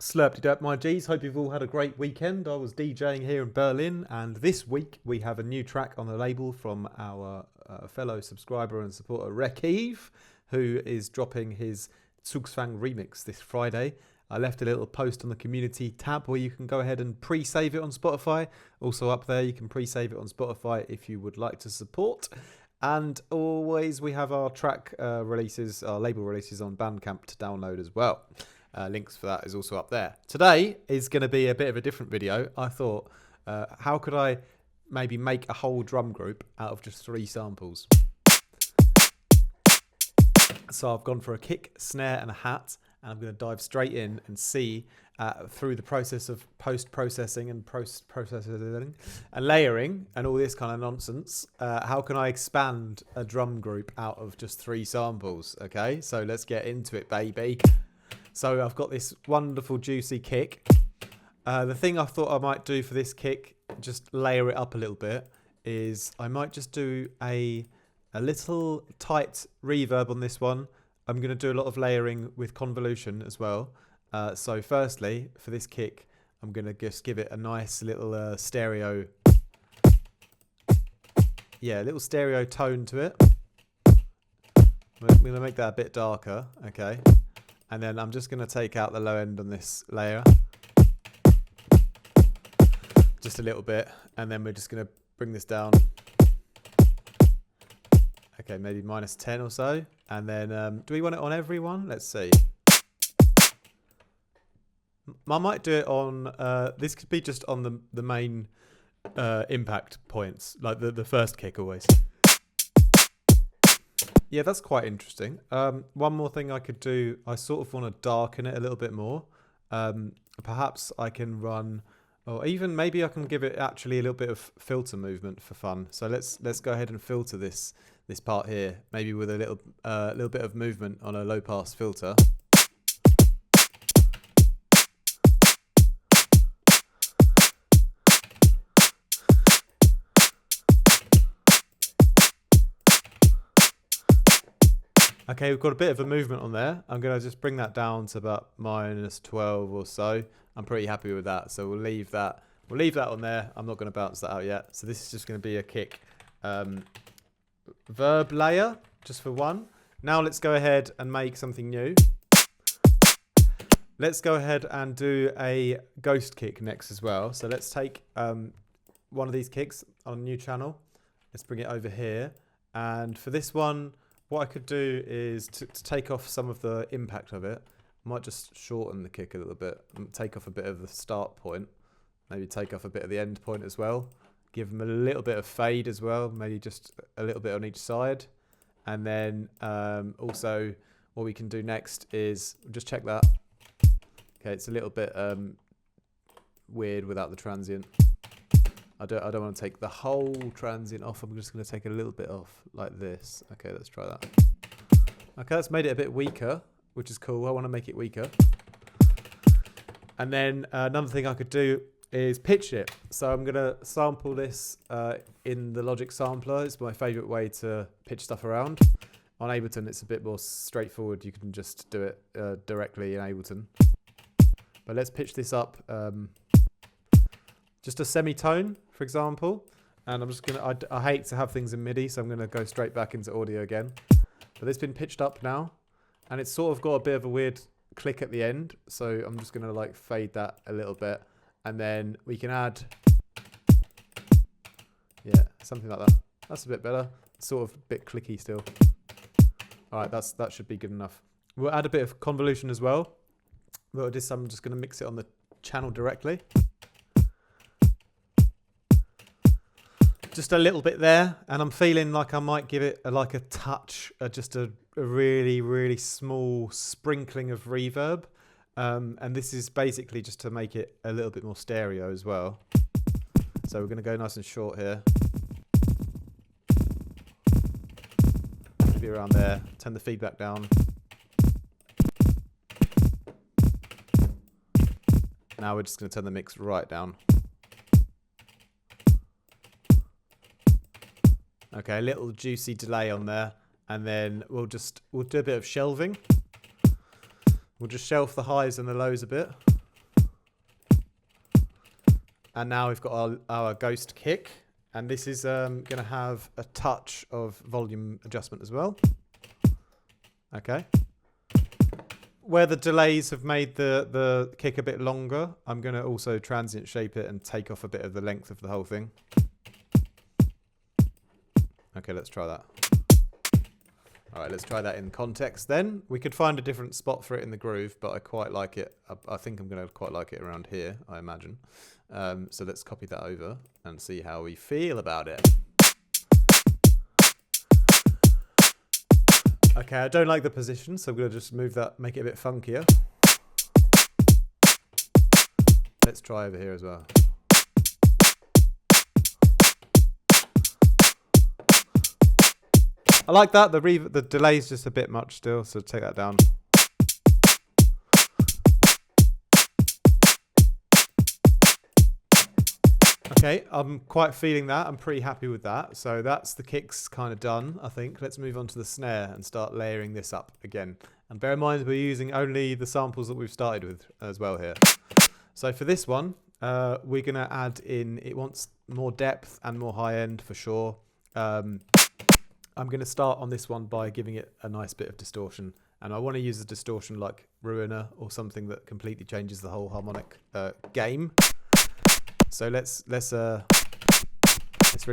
Slurped up, my G's. Hope you've all had a great weekend. I was DJing here in Berlin, and this week we have a new track on the label from our fellow subscriber and supporter REQIIV, who is dropping his ZUGZWANG remix this Friday. I left a little post on the community tab where you can go ahead and pre-save it on Spotify. Also up there, you can pre-save it on Spotify if you would like to support. And always we have our track releases, our label releases on Bandcamp to download as well. Links for that is also up there. Today is going to be a bit of a different video. I thought, how could I maybe make a whole drum group out of just 3 samples? So I've gone for a kick, snare and a hat, and I'm going to dive straight in and see through the process of post-processing and processing and layering and all this kind of nonsense, how can I expand a drum group out of just 3 samples? Okay, so let's get into it, baby. So I've got this wonderful juicy kick. The thing I thought I might do for this kick, just layer it up a little bit, is I might just do a little tight reverb on this one. I'm going to do a lot of layering with convolution as well. So firstly, for this kick, I'm going to just give it a nice little stereo. Yeah, a little stereo tone to it. I'm going to make that a bit darker, okay. And then I'm just going to take out the low end on this layer. Just a little bit. And then we're just going to bring this down. Okay, maybe -10 or so. And then, do we want it on every one? Let's see. I might do it on, this could be just on the main impact points, like the first kick always. Yeah, that's quite interesting. One more thing I could do, I sort of want to darken it a little bit more. Perhaps I can run, or even maybe I can give it actually a little bit of filter movement for fun. So let's go ahead and filter this part here, maybe with a little bit of movement on a low pass filter. Okay, we've got a bit of a movement on there. I'm going to just bring that down to about -12 or so. I'm pretty happy with that. So we'll leave that on there. I'm not going to bounce that out yet. So this is just going to be a kick verb layer, just for one. Now let's go ahead and make something new. Let's go ahead and do a ghost kick next as well. So let's take one of these kicks on a new channel. Let's bring it over here. And for this one, what I could do is to take off some of the impact of it. I might just shorten the kick a little bit and take off a bit of the start point. Maybe take off a bit of the end point as well. Give them a little bit of fade as well. Maybe just a little bit on each side. And then also what we can do next is just check that. Okay, it's a little bit weird without the transient. I don't want to take the whole transient off. I'm just going to take a little bit off like this. Okay, let's try that. Okay, that's made it a bit weaker, which is cool. I want to make it weaker. And then another thing I could do is pitch it. So I'm going to sample this in the Logic sampler. It's my favorite way to pitch stuff around. On Ableton, it's a bit more straightforward. You can just do it directly in Ableton. But let's pitch this up. Just a semitone, for example, and I'm just gonna, I hate to have things in MIDI, so I'm gonna go straight back into audio again. But it's been pitched up now, and it's sort of got a bit of a weird click at the end, so I'm just gonna like fade that a little bit, and then we can add, yeah, something like that. That's a bit better. It's sort of a bit clicky still. All right, that should be good enough. We'll add a bit of convolution as well. Well, I'm just gonna mix it on the channel directly. Just a little bit there, and I'm feeling like I might give it like a touch, just a really, really small sprinkling of reverb. And this is basically just to make it a little bit more stereo as well. So we're going to go nice and short here. Maybe around there. Turn the feedback down. Now we're just going to turn the mix right down. Okay, a little juicy delay on there, and then we'll do a bit of shelving. We'll just shelf the highs and the lows a bit. And now we've got our ghost kick. And this is going to have a touch of volume adjustment as well. Okay. Where the delays have made the kick a bit longer, I'm going to also transient shape it and take off a bit of the length of the whole thing. Okay, let's try that. All right, let's try that in context then. We could find a different spot for it in the groove, but I quite like it. I think I'm going to quite like it around here, I imagine. So let's copy that over and see how we feel about it. Okay, I don't like the position, so I'm going to just move that, make it a bit funkier. Let's try over here as well. I like that. The delay's just a bit much still, so take that down. Okay, I'm quite feeling that. I'm pretty happy with that. So that's the kicks kind of done, I think. Let's move on to the snare and start layering this up again. And bear in mind, we're using only the samples that we've started with as well here. So for this one, we're going to add in, it wants more depth and more high end for sure. I'm going to start on this one by giving it a nice bit of distortion. And I want to use a distortion like Ruiner or something that completely changes the whole harmonic game. So let's really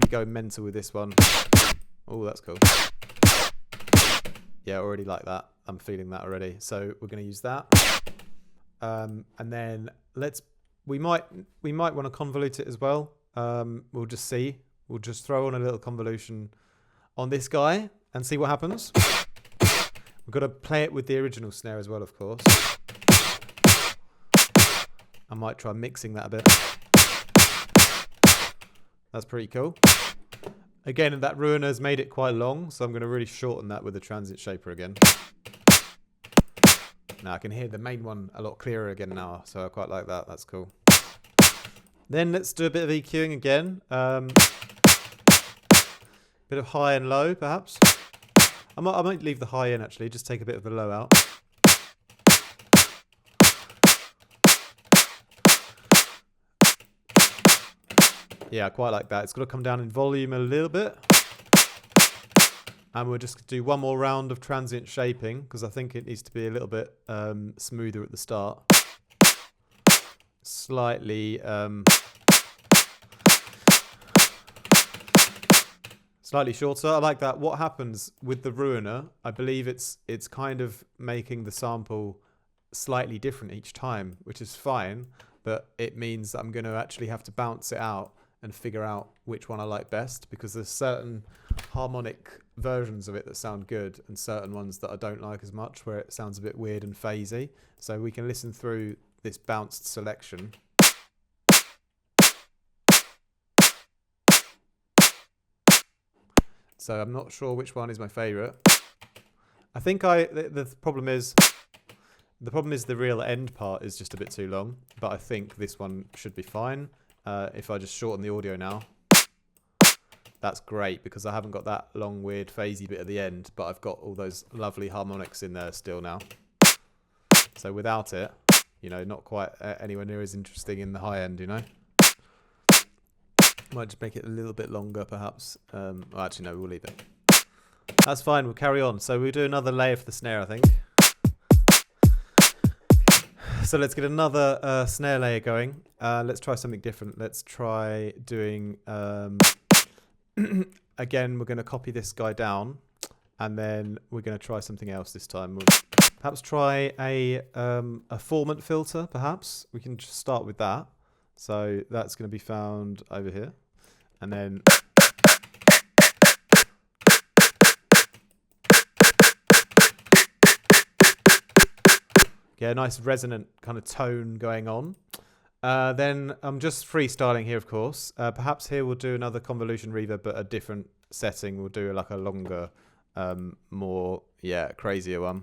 go mental with this one. Oh, that's cool. Yeah, I already like that. I'm feeling that already. So we're going to use that. And then we might want to convolute it as well. We'll just see. We'll just throw on a little convolution on this guy and see what happens. We've got to play it with the original snare as well, of course. I might try mixing that a bit. That's pretty cool. Again, that Ruiner's made it quite long, so I'm going to really shorten that with the transient shaper again. Now I can hear the main one a lot clearer again now, so I quite like that. That's cool. Then let's do a bit of EQing again. Bit of high and low, perhaps. I might leave the high in actually, just take a bit of the low out. Yeah, I quite like that. It's got to come down in volume a little bit. And we'll just do one more round of transient shaping because I think it needs to be a little bit smoother at the start. Slightly shorter. I like that. What happens with the Ruiner, I believe it's kind of making the sample slightly different each time, which is fine, but it means that I'm going to actually have to bounce it out and figure out which one I like best, because there's certain harmonic versions of it that sound good and certain ones that I don't like as much, where it sounds a bit weird and phasey. So we can listen through this bounced selection. So I'm not sure which one is my favorite. I think the problem is the real end part is just a bit too long, but I think this one should be fine. If I just shorten the audio now, that's great because I haven't got that long, weird, phasey bit at the end, but I've got all those lovely harmonics in there still now. So without it, you know, not quite anywhere near as interesting in the high end, you know. Might just make it a little bit longer, perhaps. Well, actually, no, we'll leave it. That's fine. We'll carry on. So we'll do another layer for the snare, I think. So let's get another snare layer going. Let's try something different. Let's try doing... again, we're going to copy this guy down, and then we're going to try something else this time. We'll perhaps try a formant filter, perhaps. We can just start with that. So that's going to be found over here. And then... yeah, a nice resonant kind of tone going on. Then I'm just freestyling here, of course. Perhaps here we'll do another convolution reverb, but a different setting. We'll do like a longer, more, crazier one.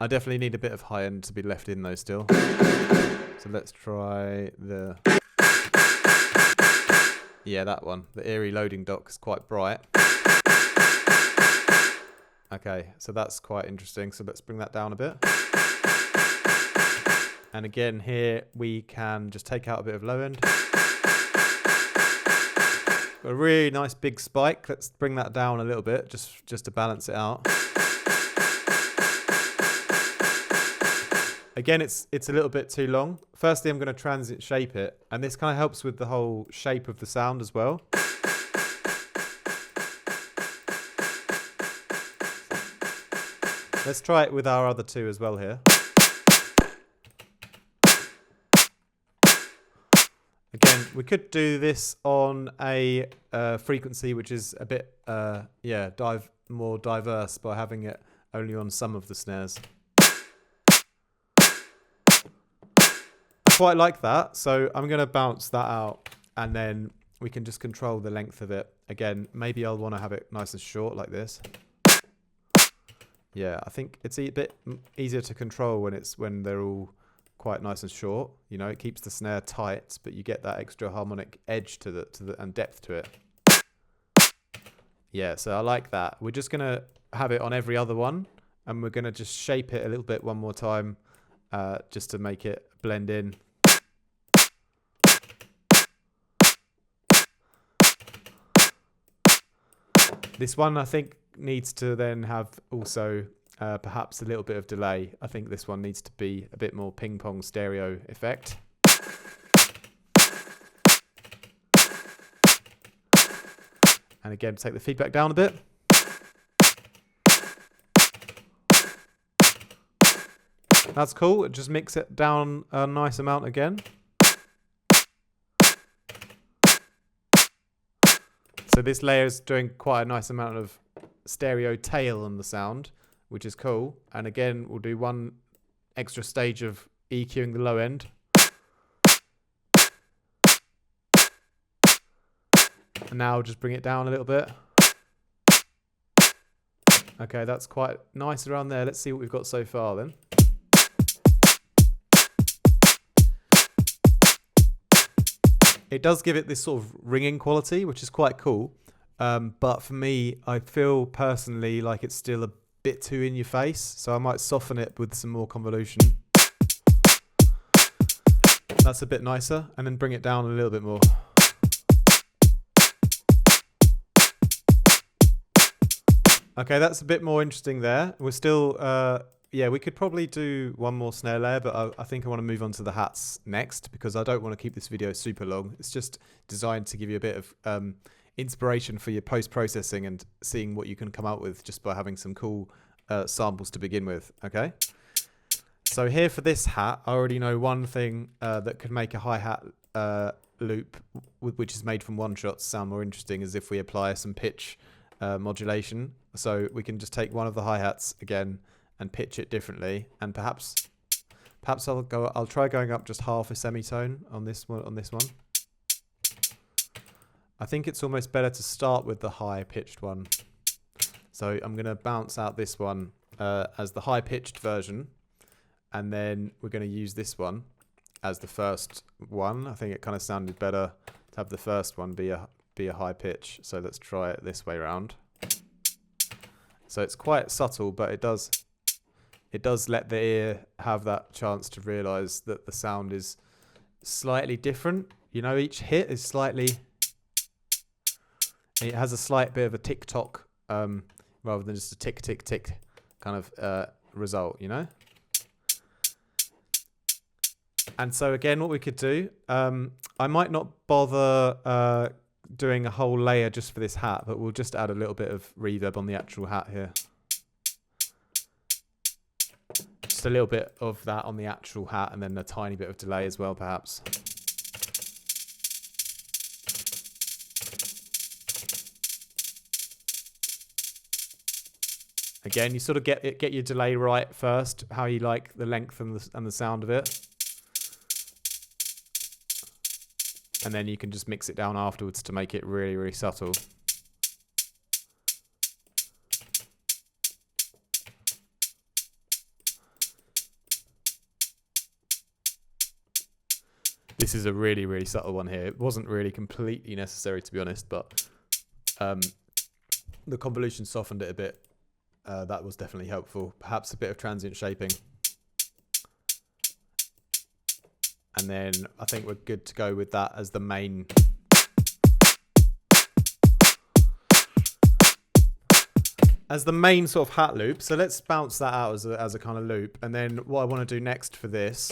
I definitely need a bit of high end to be left in though still. So let's try the... yeah, that one. The eerie loading dock is quite bright. Okay, so that's quite interesting. So let's bring that down a bit. And again, here we can just take out a bit of low end. Got a really nice big spike. Let's bring that down a little bit, just to balance it out. Again, it's a little bit too long. Firstly, I'm going to transient shape it, and this kind of helps with the whole shape of the sound as well. Let's try it with our other two as well here. Again, we could do this on a frequency which is a bit more diverse by having it only on some of the snares. Quite like that, so I'm going to bounce that out, and then we can just control the length of it. Again, maybe I'll want to have it nice and short like this. Yeah, I think it's a bit easier to control when they're all quite nice and short. You know, it keeps the snare tight, but you get that extra harmonic edge to the and depth to it. Yeah, so I like that. We're just going to have it on every other one, and we're going to just shape it a little bit one more time, just to make it blend in. This one I think needs to then have also perhaps a little bit of delay. I think this one needs to be a bit more ping pong stereo effect. And again, take the feedback down a bit. That's cool. Just mix it down a nice amount again. So this layer is doing quite a nice amount of stereo tail on the sound, which is cool. And again, we'll do one extra stage of EQing the low end. And now just bring it down a little bit. Okay, that's quite nice around there. Let's see what we've got so far then. It does give it this sort of ringing quality, which is quite cool. But for me, I feel personally like it's still a bit too in your face. So I might soften it with some more convolution. That's a bit nicer. And then bring it down a little bit more. Okay, that's a bit more interesting there. We're still, yeah, we could probably do one more snare layer, but I think I want to move on to the hats next because I don't want to keep this video super long. It's just designed to give you a bit of inspiration for your post-processing and seeing what you can come up with just by having some cool samples to begin with, okay? So here for this hat, I already know one thing that could make a hi-hat loop, which is made from one-shots, sound more interesting, is if we apply some pitch modulation. So we can just take one of the hi-hats again and pitch it differently, and perhaps I'll try going up just half a semitone on this one. I think it's almost better to start with the high pitched one. So I'm going to bounce out this one as the high pitched version, and then we're going to use this one as the first one. I think it kind of sounded better to have the first one be a high pitch. So let's try it this way around. So it's quite subtle, but it does let the ear have that chance to realise that the sound is slightly different. You know, each hit is slightly, it has a slight bit of a tick-tock rather than just a tick-tick-tick kind of result, you know? And so again, what we could do, I might not bother doing a whole layer just for this hat, but we'll just add a little bit of reverb on the actual hat here. Just a little bit of that on the actual hat, and then a tiny bit of delay as well, perhaps. Again, you sort of get your delay right first, how you like the length and the sound of it. And then you can just mix it down afterwards to make it really, really subtle. This is a really, really subtle one here. It wasn't really completely necessary, to be honest, but the convolution softened it a bit. That was definitely helpful. Perhaps a bit of transient shaping. And then I think we're good to go with that as the main. As the main sort of hat loop. So let's bounce that out as a kind of loop. And then what I want to do next for this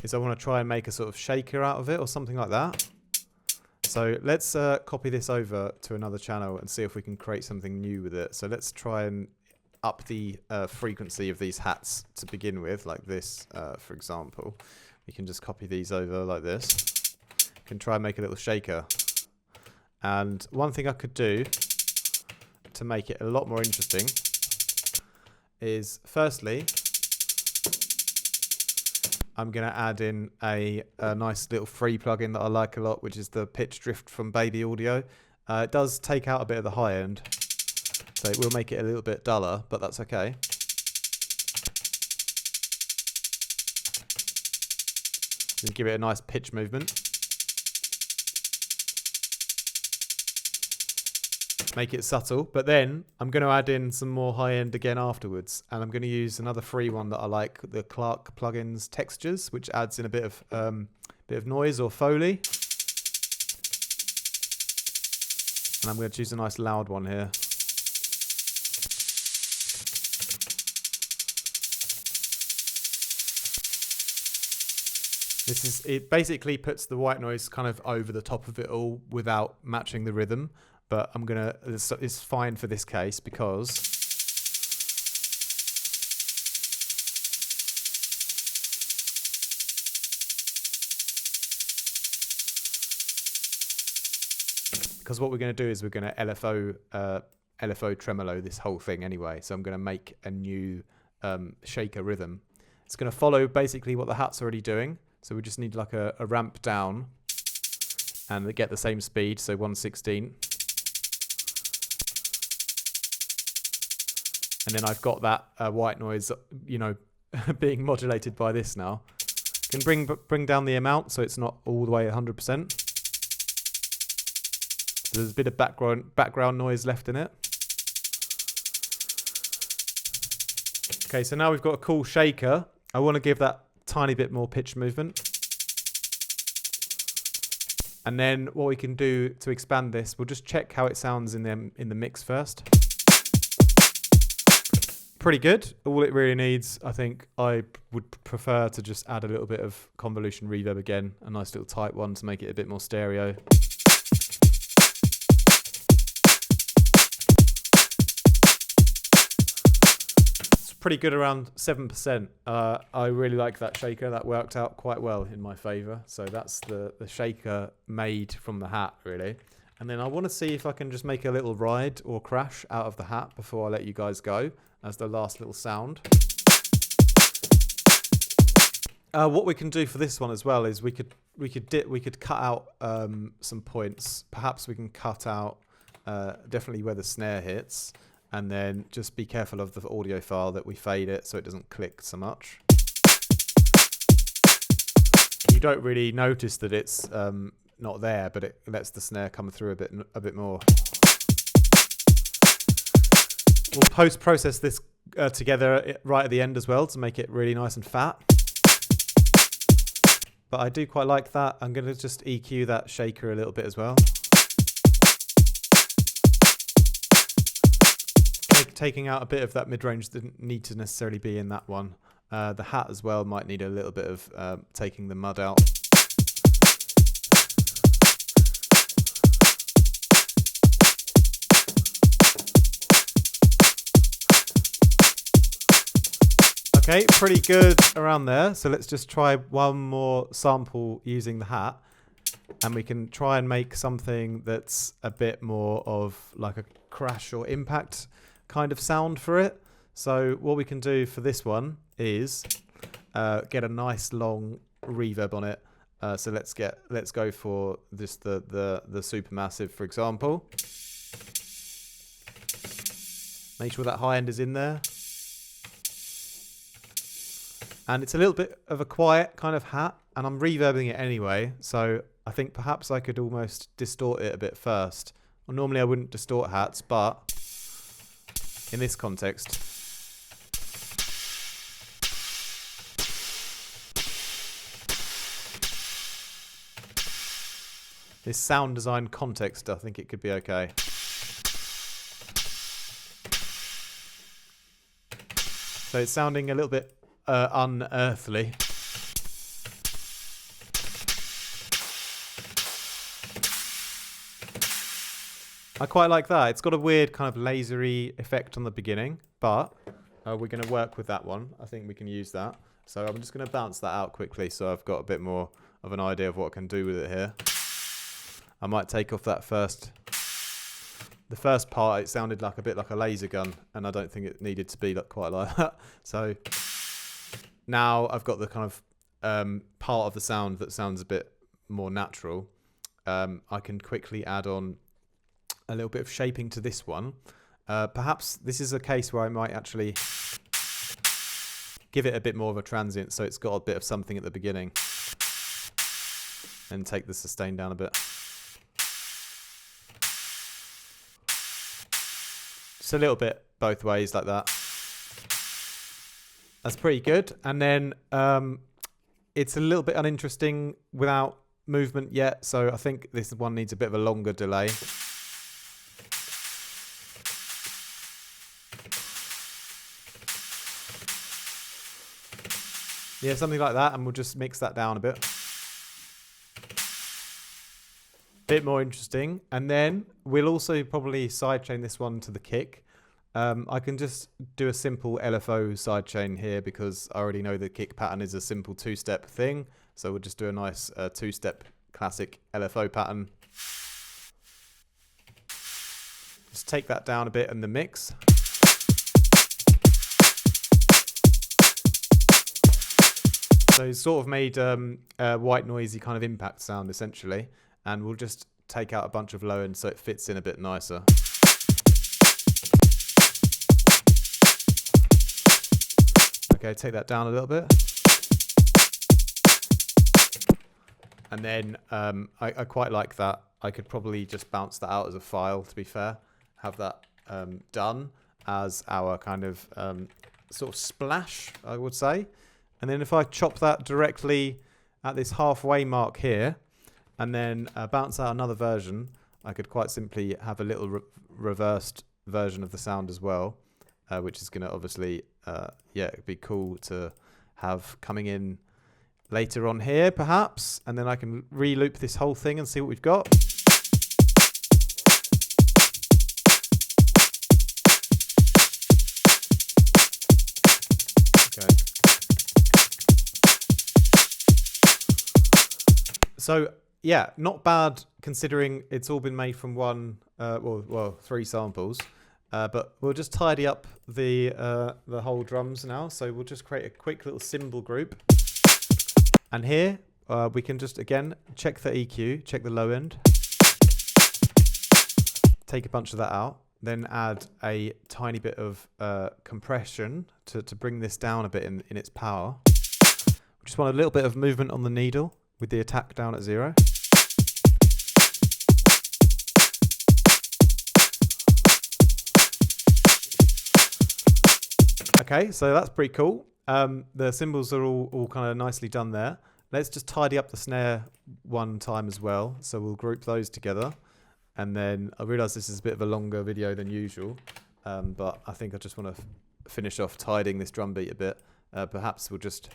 is I want to try and make a sort of shaker out of it or something like that. So let's copy this over to another channel and see if we can create something new with it. So let's try and up the frequency of these hats to begin with, like this, for example. We can just copy these over like this. Can try and make a little shaker. And one thing I could do to make it a lot more interesting is, firstly, I'm going to add in a nice little free plugin that I like a lot, which is the pitch drift from Baby Audio. It does take out a bit of the high end, so it will make it a little bit duller, but that's okay. Just give it a nice pitch movement. Make it subtle, but then I'm going to add in some more high end again afterwards, and I'm going to use another free one that I like, the Clark plugins textures, which adds in a bit of noise or foley. And I'm going to choose a nice loud one here. It basically puts the white noise kind of over the top of it all without matching the rhythm. But it's fine for this case because what we're going to do is we're going to LFO tremolo this whole thing anyway. So I'm going to make a new shaker rhythm. It's going to follow basically what the hat's already doing. So we just need like a ramp down and get the same speed, so 1/16. And then I've got that white noise, you know, being modulated by this now. Can bring down the amount so it's not all the way 100%. So there's a bit of background noise left in it. Okay, so now we've got a cool shaker. I want to give that tiny bit more pitch movement. And then what we can do to expand this, we'll just check how it sounds in the mix first. Pretty good. All it really needs, I think, I would prefer to just add a little bit of convolution reverb again, a nice little tight one to make it a bit more stereo. It's pretty good, around 7%. I really like that shaker. That worked out quite well in my favour. So that's the shaker made from the hat, really. And then I want to see if I can just make a little ride or crash out of the hat before I let you guys go as the last little sound. What we can do for this one as well is we could cut out some points. Perhaps we can cut out definitely where the snare hits, and then just be careful of the audio file that we fade it so it doesn't click so much. You don't really notice that it's not there, but it lets the snare come through a bit more. We'll post-process this together right at the end as well to make it really nice and fat. But I do quite like that. I'm going to just EQ that shaker a little bit as well. Taking out a bit of that mid-range didn't need to necessarily be in that one. The hat as well might need a little bit of taking the mud out. Okay, pretty good around there. So let's just try one more sample using the hat, and we can try and make something that's a bit more of like a crash or impact kind of sound for it. So what we can do for this one is get a nice long reverb on it. So let's go for this the supermassive, for example. Make sure that high end is in there. And it's a little bit of a quiet kind of hat, and I'm reverbing it anyway, so I think perhaps I could almost distort it a bit first. Well, normally I wouldn't distort hats, but in this context, this sound design context, I think it could be okay. So it's sounding a little bit unearthly. I quite like that. It's got a weird kind of lasery effect on the beginning, but we're going to work with that one. I think we can use that. So I'm just going to bounce that out quickly so I've got a bit more of an idea of what I can do with it here. I might take off that the first part. It sounded like a bit like a laser gun, and I don't think it needed to be quite like that. So now I've got the kind of part of the sound that sounds a bit more natural. I can quickly add on a little bit of shaping to this one. Perhaps this is a case where I might actually give it a bit more of a transient, so it's got a bit of something at the beginning, and take the sustain down a bit. Just a little bit both ways like that. That's pretty good. And then it's a little bit uninteresting without movement yet, so I think this one needs a bit of a longer delay. Yeah, something like that, and we'll just mix that down a bit. Bit more interesting. And then we'll also probably sidechain this one to the kick. I can just do a simple LFO sidechain here because I already know the kick pattern is a simple two-step thing. So we'll just do a nice two-step classic LFO pattern. Just take that down a bit in the mix. So it's sort of made a white noisy kind of impact sound essentially, and we'll just take out a bunch of low end so it fits in a bit nicer. Okay, take that down a little bit. And then I quite like that. I could probably just bounce that out as a file, to be fair. Have that done as our kind of sort of splash, I would say. And then if I chop that directly at this halfway mark here, and then bounce out another version, I could quite simply have a little reversed version of the sound as well, which is going to obviously, yeah, it'd be cool to have coming in later on here, perhaps. And then I can re-loop this whole thing and see what we've got. Okay. So yeah, not bad considering it's all been made from one, well, 3 samples. But we'll just tidy up the whole drums now. So we'll just create a quick little cymbal group. And here we can just again check the EQ, check the low end, take a bunch of that out, then add a tiny bit of compression to bring this down a bit in its power. We just want a little bit of movement on the needle with the attack down at 0. Okay, so that's pretty cool. The cymbals are all kind of nicely done there. Let's just tidy up the snare one time as well. So we'll group those together. And then I realise this is a bit of a longer video than usual, but I think I just want to finish off tidying this drum beat a bit. Perhaps we'll just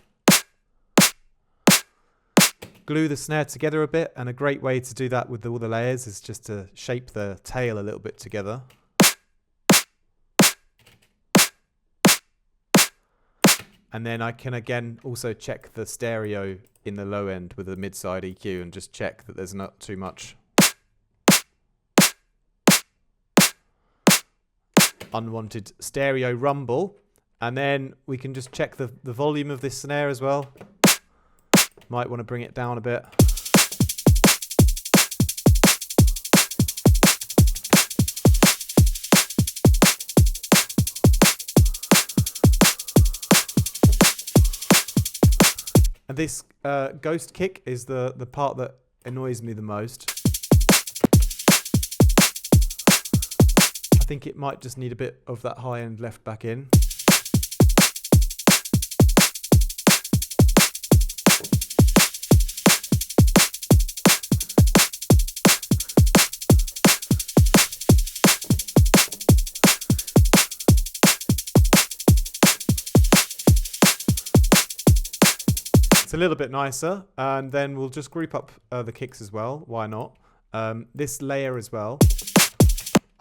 glue the snare together a bit, and a great way to do that with all the layers is just to shape the tail a little bit together. And then I can again also check the stereo in the low end with the mid-side EQ and just check that there's not too much unwanted stereo rumble. And then we can just check the volume of this snare as well. Might want to bring it down a bit. And this ghost kick is the part that annoys me the most. I think it might just need a bit of that high end left back in. It's a little bit nicer, and then we'll just group up the kicks as well. Why not? This layer as well.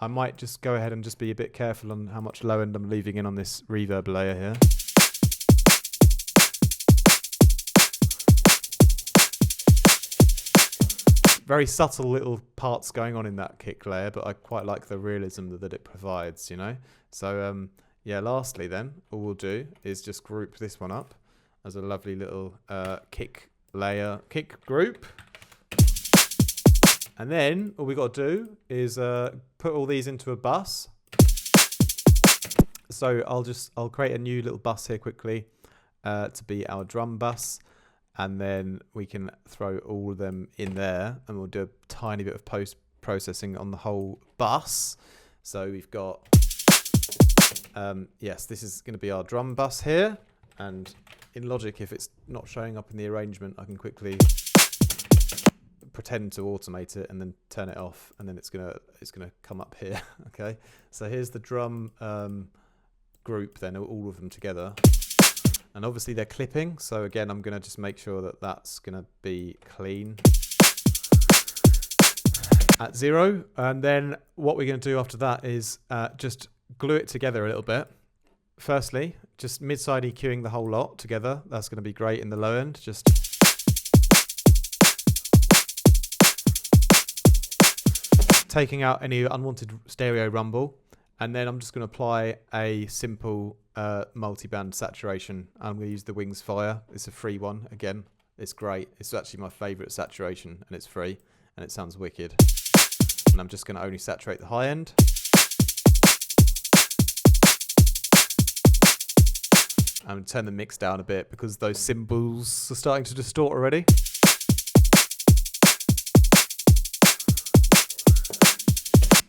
I might just go ahead and just be a bit careful on how much low end I'm leaving in on this reverb layer here. Very subtle little parts going on in that kick layer, but I quite like the realism that it provides, you know. So yeah, lastly then, all we'll do is just group this one up as a lovely little kick layer, kick group. And then all we got to do is put all these into a bus. So I'll create a new little bus here quickly to be our drum bus, and then we can throw all of them in there, and we'll do a tiny bit of post processing on the whole bus. So we've got yes, this is going to be our drum bus here, and in Logic, if it's not showing up in the arrangement, I can quickly pretend to automate it and then turn it off, and then it's gonna come up here. Okay, so here's the drum group then, all of them together, and obviously they're clipping, so again I'm gonna just make sure that that's gonna be clean at 0, and then what we're gonna do after that is just glue it together a little bit. Firstly, just mid-side EQing the whole lot together. That's going to be great in the low end. Just taking out any unwanted stereo rumble, and then I'm just going to apply a simple multi-band saturation. I'm going to use the Wings Fire. It's a free one. Again, it's great. It's actually my favorite saturation, and it's free, and it sounds wicked. And I'm just going to only saturate the high end. And turn the mix down a bit because those cymbals are starting to distort already.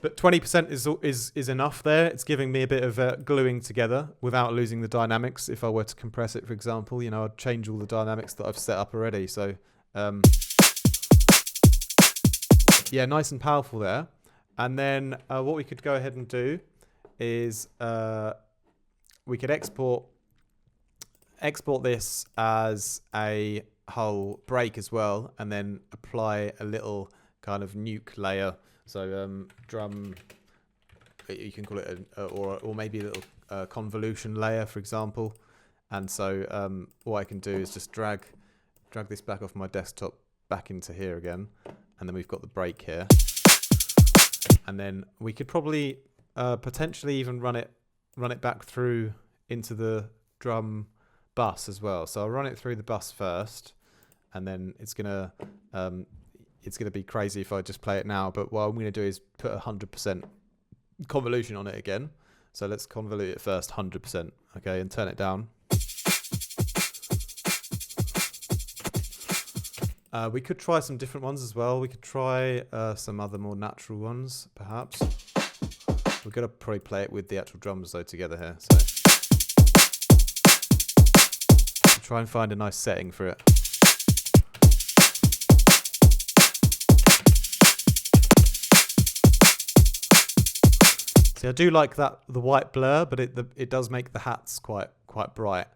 But 20% is enough there. It's giving me a bit of gluing together without losing the dynamics. If I were to compress it, for example, you know, I'd change all the dynamics that I've set up already. So yeah, nice and powerful there. And then what we could go ahead and do is we could export this as a whole break as well, and then apply a little kind of nuke layer. So drum, you can call it or maybe a little convolution layer, for example. And so what I can do is just drag this back off my desktop back into here again, and then we've got the break here. And then we could probably potentially even run it back through into the drum bus as well. So I'll run it through the bus first, and then it's gonna be crazy if I just play it now. But what I'm gonna do is put 100% convolution on it again. So let's convolute it first, 100%, okay, and turn it down. We could try some different ones as well. We could try some other more natural ones, perhaps. We're gonna probably play it with the actual drums though together here. So try and find a nice setting for it. See, I do like the white blur, but it does make the hats quite bright.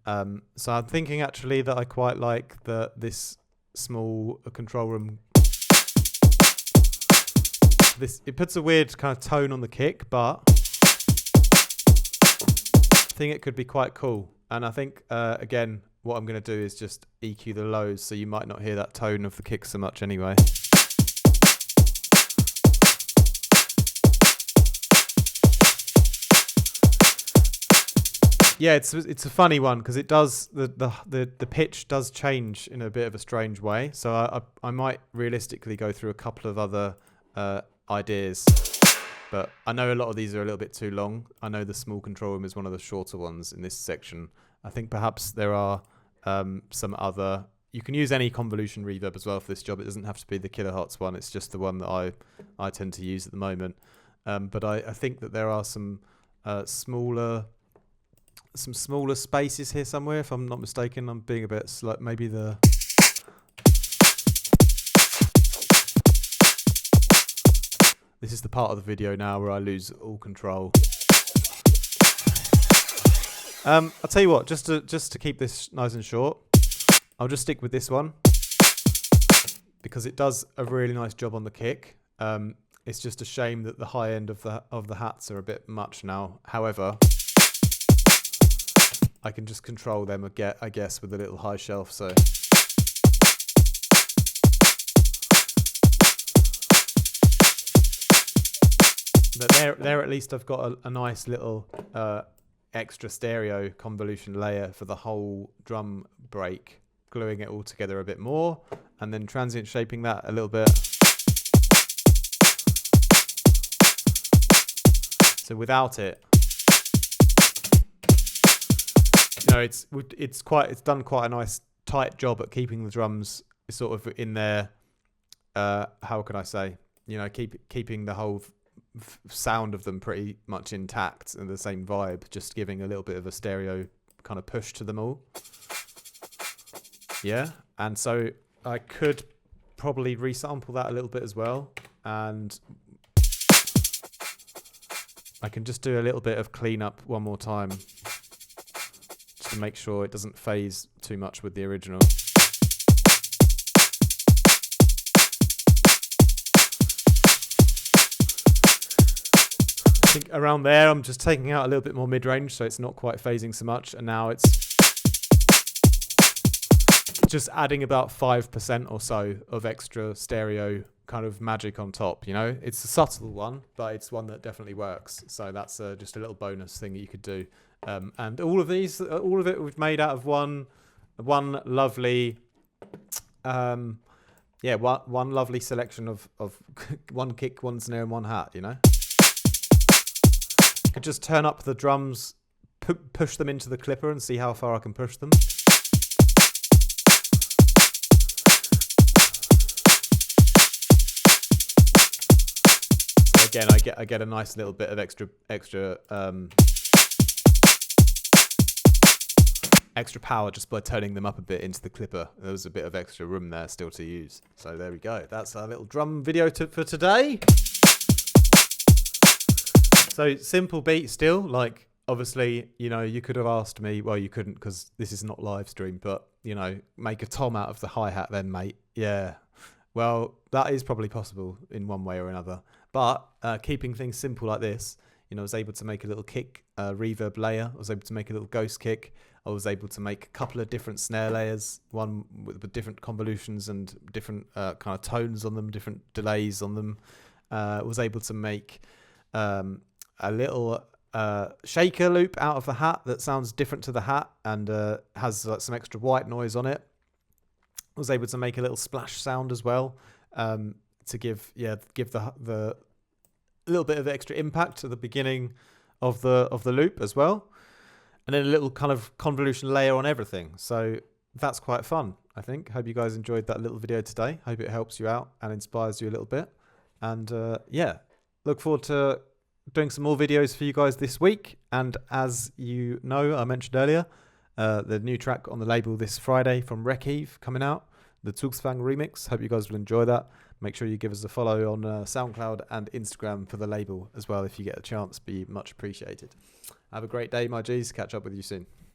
So I'm thinking actually that I quite like this small control room. It puts a weird kind of tone on the kick, but I think it could be quite cool. And I think, again, what I'm going to do is just EQ the lows, so you might not hear that tone of the kick so much anyway. Yeah, it's a funny one because it does the pitch does change in a bit of a strange way. So I might realistically go through a couple of other ideas. But I know a lot of these are a little bit too long. I know the small control room is one of the shorter ones in this section. I think perhaps there are some other... You can use any convolution reverb as well for this job. It doesn't have to be the kilohertz one. It's just the one that I tend to use at the moment. But I think that there are some smaller spaces here somewhere, if I'm not mistaken. I'm being a bit slow. Maybe the... This is the part of the video now where I lose all control. I'll tell you what, just to keep this nice and short, I'll just stick with this one because it does a really nice job on the kick. It's just a shame that the high end of the hats are a bit much now. However, I can just control them I guess with a little high shelf. So but there at least I've got a nice little extra stereo convolution layer for the whole drum break, gluing it all together a bit more and then transient shaping that a little bit. So without it, you know, it's done quite a nice tight job at keeping the drums sort of in their how can I say, you know, keeping the whole sound of them pretty much intact and the same vibe, just giving a little bit of a stereo kind of push to them all. Yeah, and so I could probably resample that a little bit as well, and I can just do a little bit of cleanup one more time just to make sure it doesn't phase too much with the original. I think around there I'm just taking out a little bit more mid-range so it's not quite phasing so much, and now it's just adding about 5% or so of extra stereo kind of magic on top. You know, it's a subtle one, but it's one that definitely works. So that's just a little bonus thing that you could do. And all of it we've made out of one lovely one lovely selection of one kick, one snare and one hat, you know. I could just turn up the drums, push them into the clipper and see how far I can push them. Again, I get a nice little bit of extra power just by turning them up a bit into the clipper. There was a bit of extra room there still to use. So there we go. That's our little drum video for today. So simple beat still. Like, obviously, you know, you could have asked me. Well, you couldn't because this is not live stream. But, you know, make a tom out of the hi-hat then, mate. Yeah. Well, that is probably possible in one way or another. But keeping things simple like this, you know, I was able to make a little kick reverb layer. I was able to make a little ghost kick. I was able to make a couple of different snare layers, one with different convolutions and different kind of tones on them, different delays on them. I was able to make a little shaker loop out of the hat that sounds different to the hat and has like some extra white noise on it. I was able to make a little splash sound as well to give the little bit of extra impact at the beginning of the loop as well, and then a little kind of convolution layer on everything. So that's quite fun, I think. Hope you guys enjoyed that little video today. Hope it helps you out and inspires you a little bit. And yeah, look forward to doing some more videos for you guys this week. And as you know, I mentioned earlier, the new track on the label this Friday from REQIIV coming out, the ZUGZWANG remix. Hope you guys will enjoy that. Make sure you give us a follow on SoundCloud and Instagram for the label as well if you get a chance. Be much appreciated. Have a great day, my G's. Catch up with you soon.